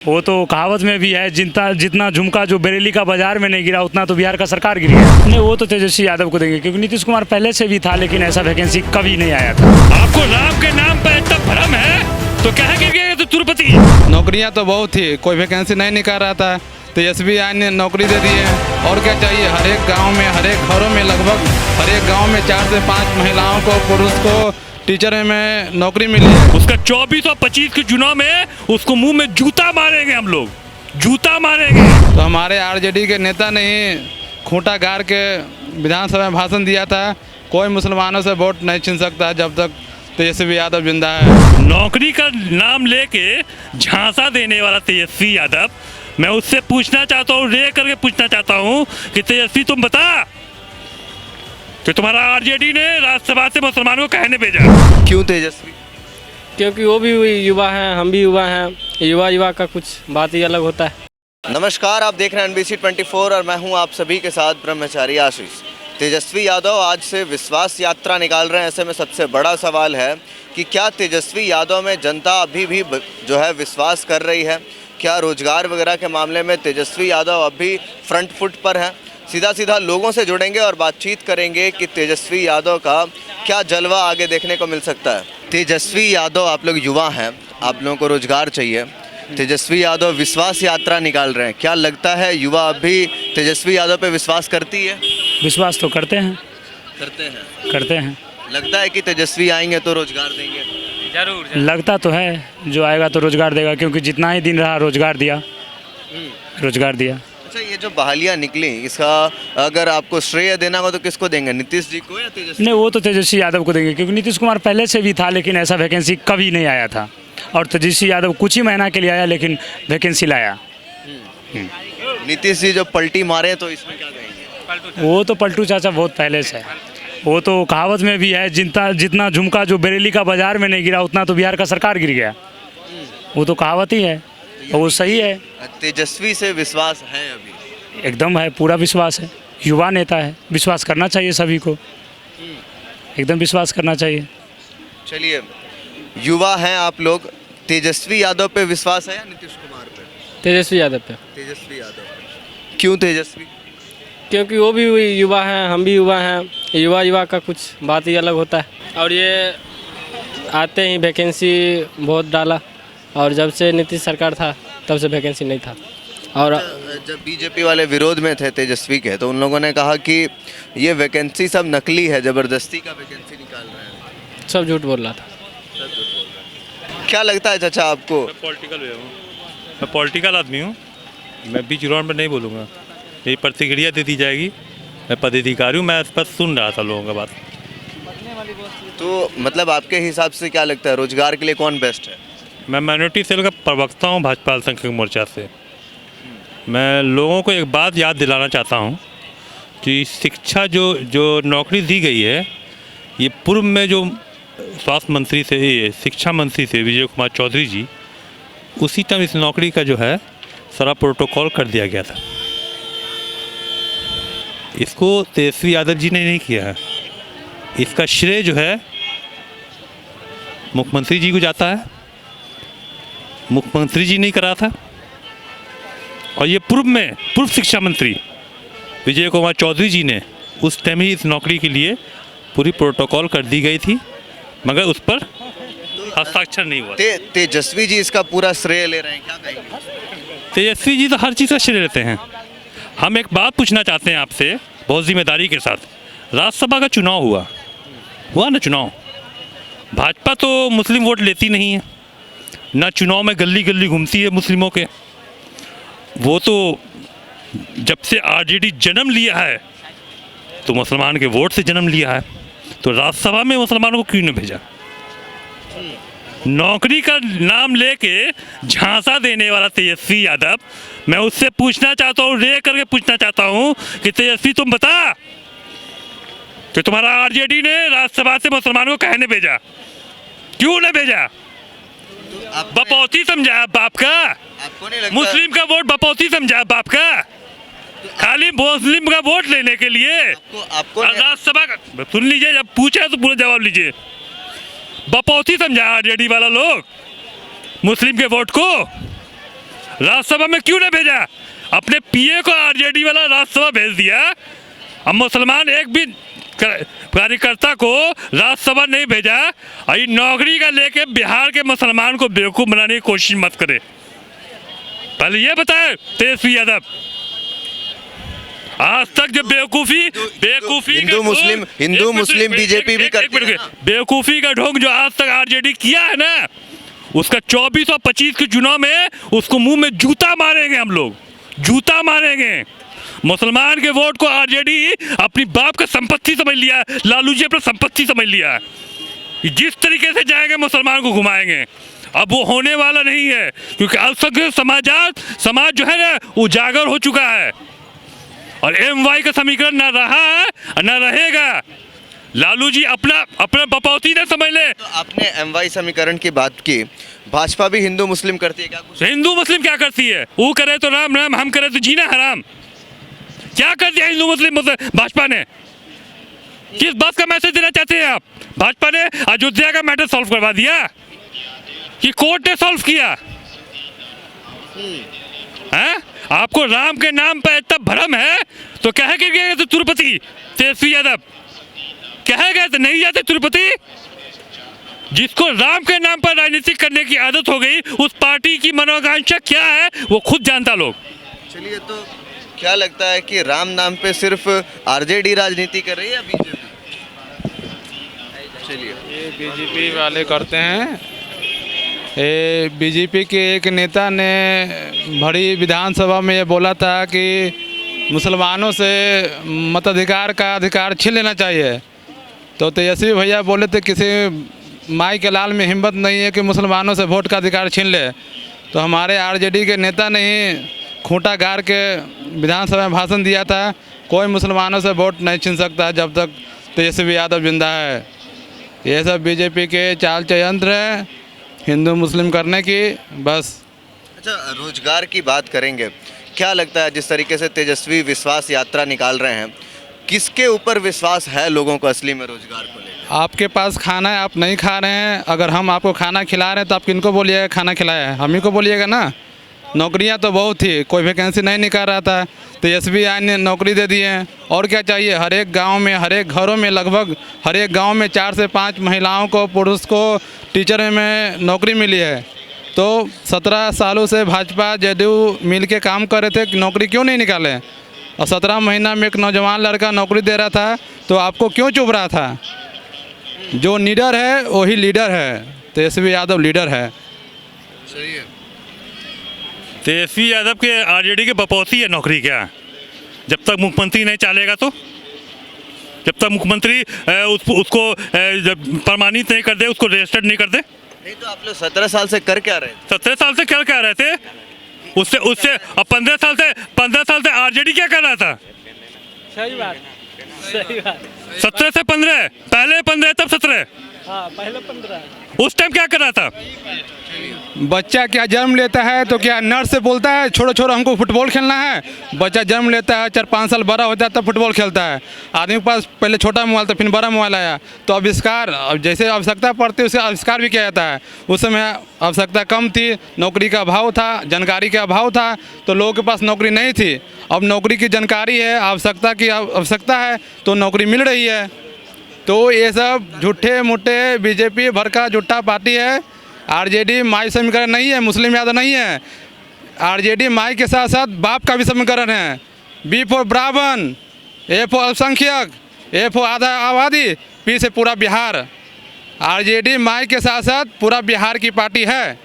वो तो कहावत में भी है, जितना झुमका जो बरेली का बाजार में नहीं गिरा उतना तो बिहार का सरकार गिर गया। नहीं, वो तो तेजस्वी यादव को देंगे क्योंकि नीतीश कुमार पहले से भी था, लेकिन ऐसा वैकेंसी कभी नहीं आया था। आपको राम के नाम पर इतना भ्रम है तो कहाँ गिर गए तो तिरुपति। नौकरियां तो बहुत थी, कोई वैकेंसी नहीं निकाल रहा था। तेजस्वी यादव ने नौकरी दे दी है। और क्या चाहिए? हर एक गाँव में, हर एक घरों में, लगभग हर एक गाँव में 4 से 5 महिलाओं को, पुरुष को टीचर में नौकरी मिली है। उसका 24 और 25 के चुनाव में उसको मुंह में जूता मारेंगे, हम लोग जूता मारेंगे। तो हमारे आरजेडी के नेता ने ही खूंटा गाड़ के विधानसभा में भाषण दिया था, कोई मुसलमानों से वोट नहीं छीन सकता जब तक तेजस्वी यादव जिंदा है। नौकरी का नाम लेके झांसा देने वाला तेजस्वी यादव, मैं उससे पूछना चाहता हूँ, रे करके पूछना चाहता हूँ कि तेजस्वी तुम बता कि तुम्हारा आरजेडी ने राज्यसभा से मुसलमानों को कहने भेजा। क्यों तेजस्वी? क्योंकि वो भी युवा हैं, हम भी युवा हैं। युवा का कुछ बात ही अलग होता है। नमस्कार, आप देख रहे हैं NBC 24 और मैं हूं आप सभी के साथ ब्रह्मचारी आशीष। तेजस्वी यादव आज से विश्वास यात्रा निकाल रहे हैं। ऐसे में सबसे बड़ा सवाल है कि क्या तेजस्वी यादव में जनता अभी भी जो है विश्वास कर रही है? क्या रोजगार वगैरह के मामले में तेजस्वी यादव अभी फ्रंट फुट पर हैं? सीधा लोगों से जुड़ेंगे और बातचीत करेंगे कि तेजस्वी यादव का क्या जलवा आगे देखने को मिल सकता है। तेजस्वी यादव, आप लोग युवा हैं, आप लोगों को रोजगार चाहिए। तेजस्वी यादव विश्वास यात्रा निकाल रहे हैं, क्या लगता है युवा अभी तेजस्वी यादव पे विश्वास करती है? विश्वास तो करते हैं। लगता है कि तेजस्वी आएंगे तो रोजगार देंगे? जरूर। लगता तो है जो आएगा तो रोजगार देगा, क्योंकि जितना ही दिन रहा रोजगार दिया। अच्छा, ये जो बहालियाँ निकली, इसका अगर आपको श्रेय देना हो तो किसको देंगे? नीतीश जी को या तेजस्वी? नहीं, वो तो तेजस्वी यादव को देंगे क्योंकि नीतीश कुमार पहले से भी था, लेकिन ऐसा वैकेंसी कभी नहीं आया था। और तेजस्वी यादव कुछ ही महीना के लिए आया, लेकिन वैकेंसी लाया। नीतीश जी जो पलटी मारे तो इसमें क्या कहेंगे? वो तो पलटू चाचा बहुत पहले से है। वो तो कहावत में भी है, जितना झुमका जो बरेली का बाजार में नहीं गिरा उतना तो बिहार का सरकार गिर गया। वो तो कहावत ही है, वो सही है। तेजस्वी से विश्वास है अभी? एकदम है, पूरा विश्वास है। युवा नेता है, विश्वास करना चाहिए सभी को, एकदम विश्वास करना चाहिए। चलिए, युवा हैं आप लोग, तेजस्वी यादव पे विश्वास है या नीतीश कुमार पे? तेजस्वी यादव पे। तेजस्वी यादव। क्यों तेजस्वी? क्योंकि वो भी युवा हैं, हम भी युवा हैं। युवा का कुछ बात ही अलग होता है। और ये आते ही वैकेंसी बहुत डाला, और जब से नीतीश सरकार था तब से वैकेंसी नहीं था। और जब बीजेपी वाले विरोध में थे तेजस्वी के, तो उन लोगों ने कहा कि ये वैकेंसी सब नकली है, ज़बरदस्ती का वैकेंसी निकाल रहे हैं। सब झूठ बोल रहा था। क्या लगता है चाचा आपको? मैं पॉलिटिकल आदमी हूँ, मैं बीच ग्राउंड में नहीं बोलूँगा, यही प्रतिक्रिया दे दी जाएगी। मैं पदाधिकारी हूँ, मैं बस सुन रहा था लोगों का बात। तो मतलब आपके हिसाब से क्या लगता है रोजगार के लिए कौन बेस्ट है? मैं माइनॉरिटी सेल का प्रवक्ता हूँ भाजपा अल्पसंख्यक मोर्चा से। मैं लोगों को एक बात याद दिलाना चाहता हूँ कि शिक्षा जो नौकरी दी गई है, ये पूर्व में जो स्वास्थ्य मंत्री से, ये शिक्षा मंत्री थे विजय कुमार चौधरी जी, उसी टाइम इस नौकरी का जो है सारा प्रोटोकॉल कर दिया गया था। इसको तेजस्वी यादव जी ने नहीं किया है। इसका श्रेय जो है मुख्यमंत्री जी को जाता है। मुख्यमंत्री जी नहीं करा था, और ये पूर्व शिक्षा मंत्री विजय कुमार चौधरी जी ने उस टाइम ही इस नौकरी के लिए पूरी प्रोटोकॉल कर दी गई थी, मगर उस पर हस्ताक्षर नहीं हुआ। तेजस्वी जी इसका पूरा श्रेय ले रहे हैं, क्या कहेंगे? तेजस्वी जी तो हर चीज़ का श्रेय लेते हैं। हम एक बात पूछना चाहते हैं आपसे बहुत जिम्मेदारी के साथ। राज्यसभा का चुनाव हुआ ना चुनाव, भाजपा तो मुस्लिम वोट लेती नहीं है ना, चुनाव में गली गली घूमती है मुस्लिमों के। वो तो जब से आरजेडी जन्म लिया है तो मुसलमान के वोट से जन्म लिया है, तो राज्यसभा में मुसलमानों को क्यों नहीं भेजा? नौकरी का नाम लेके झांसा देने वाला तेजस्वी यादव, मैं उससे पूछना चाहता हूँ, रे करके पूछना चाहता हूँ कि तेजस्वी तुम बता कि तुम्हारा आरजेडी ने राज्यसभा से मुसलमानों को कहने भेजा, क्यों नहीं भेजा? बपौती समझा बाप का? आपको नहीं लगता मुस्लिम का वोट बपौती समझा बाप का? खाली मुस्लिम का वोट लेने के लिए आपको राज्यसभा का सुन लीजिए, जब पूछा तो पूरा जवाब लीजिए। बपौती समझा आरजेडी वाला लोग मुस्लिम के वोट को। राज्यसभा में क्यों नहीं भेजा? अपने पीए को आरजेडी वाला राज्यसभा भेज दिया। अब मुसलमान एक भी कार्यकर्ता को राज्यसभा नहीं भेजा। और ये नौकरी का लेके बिहार के मुसलमान को बेवकूफ़ बनाने की कोशिश मत करे। पहले ये बताए तेजस्वी यादव, आज तक जो बेवकूफ़ी हिंदू मुस्लिम बीजेपी भी करती है। बेवकूफ़ी का ढोंग जो आज तक आरजेडी किया है ना, उसका 24 और 25 के चुनाव में उसको मुंह में जूता मारेंगे। हम लोग जूता मारेंगे। मुसलमान के वोट को आरजेडी अपनी बाप का संपत्ति समझ लिया है। लालू जी अपना संपत्ति समझ लिया है। जिस तरीके से जाएंगे मुसलमान को घुमाएंगे। अब वो होने वाला नहीं है, क्योंकि अल्पसंख्यक समाज जो है ना, उजागर हो चुका है। और MY का समीकरण ना रहा है ना रहेगा। लालू जी अपना बपौती ना समझ ले। तो आपने MY समीकरण की बात की, भाजपा भी हिंदू मुस्लिम करती है क्या कुछ? हिंदू मुस्लिम क्या करती है? वो करे तो राम राम, हम करे तो जीना हराम। क्या कर दिया हिंदू मुस्लिम भाजपा ने? किस बात का मैसेज देना चाहते हैं आप? भाजपा ने अयोध्या का मैटर सॉल्व करवा दिया कि कोर्ट ने सॉल्व किया है? आपको राम के नाम पर इतना भ्रम है तो कह के गए थे तिरुपति तेजस्वी यादव? कह गए थे नहीं जाते तिरुपति? जिसको राम के नाम पर राजनीति करने की आदत हो गई, उस पार्टी की मनोकांक्षा क्या है वो खुद जानता लोग। चलिए, तो क्या लगता है कि राम नाम पे सिर्फ आरजेडी राजनीति कर रही है या बीजेपी? चलिए, ये बीजेपी वाले करते हैं। ये बीजेपी के एक नेता ने भरी विधानसभा में ये बोला था कि मुसलमानों से मताधिकार का अधिकार छीन लेना चाहिए। तो तेजस्वी भैया बोले थे किसी माई के लाल में हिम्मत नहीं है कि मुसलमानों से वोट का अधिकार छीन ले। तो हमारे आरजेडी के नेता ने ही खूंटा गाड़ के विधानसभा में भाषण दिया था, कोई मुसलमानों से वोट नहीं छीन सकता जब तक तेजस्वी यादव जिंदा है। ये सब बीजेपी के चाल चयंत्र है हिंदू मुस्लिम करने की, बस। अच्छा, रोजगार की बात करेंगे। क्या लगता है जिस तरीके से तेजस्वी विश्वास यात्रा निकाल रहे हैं, किसके ऊपर विश्वास है लोगों को असली में रोजगार को लेकर? आपके पास खाना है, आप नहीं खा रहे हैं। अगर हम आपको खाना खिला रहे हैं तो आप किनको बोलिएगा खाना खिलाया है? हम ही को बोलिएगा ना। नौकरियां तो बहुत थी, कोई वैकेंसी नहीं निकाल रहा था। तेजस्वी आय ने नौकरी दे दी है। और क्या चाहिए? हर एक गांव में, हर एक घरों में, लगभग हर एक गांव में 4 से 5 महिलाओं को, पुरुष को टीचर में नौकरी मिली है। तो 17 सालों से भाजपा JDU मिल के काम कर रहे थे, नौकरी क्यों नहीं निकाले? और 17 महीना में एक नौजवान लड़का नौकरी दे रहा था, तो आपको क्यों चुप रहा था? जो लीडर है वही लीडर है। तेजस्वी यादव लीडर है। सही है। तेजस्वी यादव के आरजेडी के बपौती है नौकरी क्या? जब तक मुख्यमंत्री नहीं चालेगा तो, जब तक मुख्यमंत्री उसको प्रमाणित नहीं कर दे, उसको रजिस्टर्ड नहीं कर दे। नहीं तो आप लोग 17 साल से कर क्या रहे थे? 17 साल से क्या रहे थे? उससे अब 15 साल से आरजेडी क्या कर रहा था? सही बात, सही बात। 17 से 15, पहले 15 तब 17। हाँ, पहले 15। उस टाइम क्या कर रहा था? बच्चा क्या जन्म लेता है तो क्या नर्स से बोलता है छोड़ो छोड़ो हमको फुटबॉल खेलना है? बच्चा जन्म लेता है, 4-5 साल बड़ा होता है तब फुटबॉल खेलता है। आदमी के पास पहले छोटा मोबाइल था, फिर बड़ा मोबाइल आया, तो आविष्कार, अब जैसे आवश्यकता पड़ती है उसे आविष्कार भी किया जाता है। उस समय आवश्यकता कम थी, नौकरी का अभाव था, जानकारी का अभाव था, तो लोगों के पास नौकरी नहीं थी। अब नौकरी की जानकारी है, आवश्यकता की आवश्यकता है, तो नौकरी मिल रही है। तो ये सब झूठे मूठे बीजेपी भर का झूठा पार्टी है। आरजेडी माई समीकरण नहीं है, मुस्लिम यादव नहीं है। आरजेडी माई के साथ साथ बाप का भी समीकरण है। B फॉर ब्राह्मण, A फॉर अल्पसंख्यक, A फॉर आधा आबादी, P से पूरा बिहार। आरजेडी माई के साथ साथ पूरा बिहार की पार्टी है।